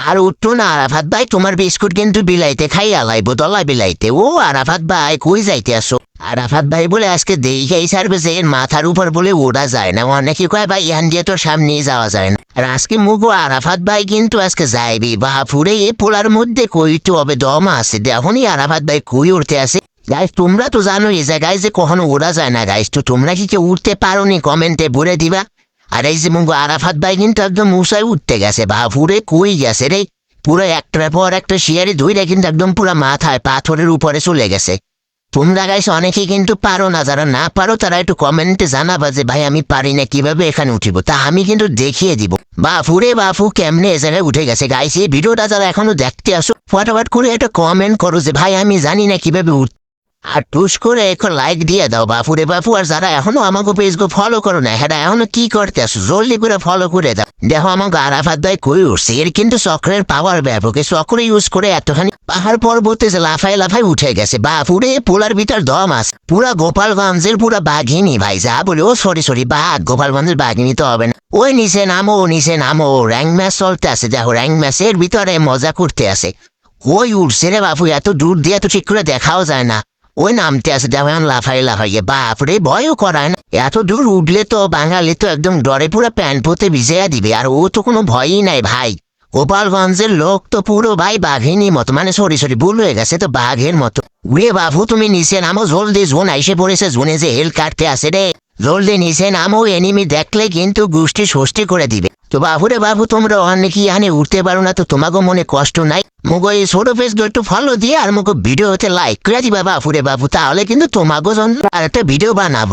আর উঠতো না আরাফাত ভাই, তোমার বিস্কুট কিন্তু বিলাইতে খাইয়া লাইব দলা বিলাইতে। ও আরাফাত ভাই কই যাইতে আসো? আরাফাত ভাই বলে আজকে দেখাই সারবে যে এর মাথার উপর বলে ওড়া যায় না। অনেকে কয় ভাই ইহান দিয়ে তো সামনে যাওয়া যায় না। আর আজকে মুগো আরাফাত ভাই কিন্তু আজকে যাইবি বাহাপুরে। এ পোলার মধ্যে কইতে হবে দম আছে, দেখনি আরাফাত ভাই কই উঠতে আসে। গাইস তোমরা তো জানো এই জায়গায় যে কখনো ওড়া যায় না গাইস, তো তোমরা কি কেউ উঠতে পারো নি কমেন্টে বলে দিবা। আর এই যে মুগো আরাফাত ভাই কিন্তু একদম মুসায় উঠতে গেছে বাহাপুরে। কই গেছে রে? পুরো একটার পর একটা শিয়ারে ধুইরা কিন্তু একদম পুরো মাথায় পাথরের উপরে চলে গেছে। তোমরা গাইস অনেকেই কিন্তু পারো না, যারা না পারো তারা একটু কমেন্টে জানাবা যে ভাই আমি পারি না, কিভাবে এখানে উঠিব, তা আমি কিন্তু দেখিয়ে দিব। বাফুরে বাফু কেমনে এ জায়গায় উঠে গেছে। গাইস এই ভিডিওটা যারা এখনো দেখতে আসো ফটাফট করে একটা কমেন্ট করো যে ভাই আমি জানি না কিভাবে আর টুস করে এখন লাইক দিয়ে দাও বাফুরে বাফু। আর যারা এখনো আমাকে পেজকে ফলো করো না, হ্যাঁ এখনো কি করতে আসো, জলদি করে ফলো করে দাও। দেখো আমাকে আরাফাত ভাই কই উঠছে, এর কিন্তু চক্রের পাওয়ার ব্যাপক। চক্র ইউজ করে এতখানি পাহাড় পর্বতে যে লাফাই লাফাই উঠে গেছে বাফুরে। পোলার ভিতর দম আছে। পুরা গোপালগঞ্জের পুরা বাঘিনী ভাই, যা বলে ও সরি বাঘ, গোপালগঞ্জের বাঘিনী তো হবে না। ওই নিচে নামো র্যাঙ্ক ম্যাচ চলতে আছে। দেখো র্যাঙ্ক ম্যাচের ভিতরে মজা করতে আছে। ওই উঠছে রে বাপু, এত দূর দিয়ে এত ঠিক করে দেখাও যায় না। ওই নামতে আছে যেমন লাফাই বাপরে, ভয়ও করায় না। এত দূর উঠলে তো বাঙালি তো একদম ডরে পুরো প্যান্ট পতে ভিজাইয়া দিবে। আর ও তো কোনো ভয়ই নাই ভাই। গোপালগঞ্জের লোক তো পুরো ভাই বাঘিনী মতো, মানে সরি ভুল হয়ে গেছে, তো বাঘের মতো। উড়ে বাবু তুমি নিচে নামো জলদি, জোন আইসে পড়েছে, জোনে যে হেল কাটতে আছে রে। জলদি নিচে নামো, এনিমি দেখলে কিন্তু গোষ্ঠী ষষ্ঠী করে দিবে। তো বাবুরে বাবু তোমরা অনেকে এখানে উঠতে পারো না, তো তোমাকে মনে কষ্ট নাই। মুগো এই ছোট ফেসকে একটু ফলো দিয়ে আর মুগো ভিডিওতে লাইক করে দিবা বাবুরে বাবু, তাহলে কিন্তু তোমাকে আর একটা ভিডিও বানাবো।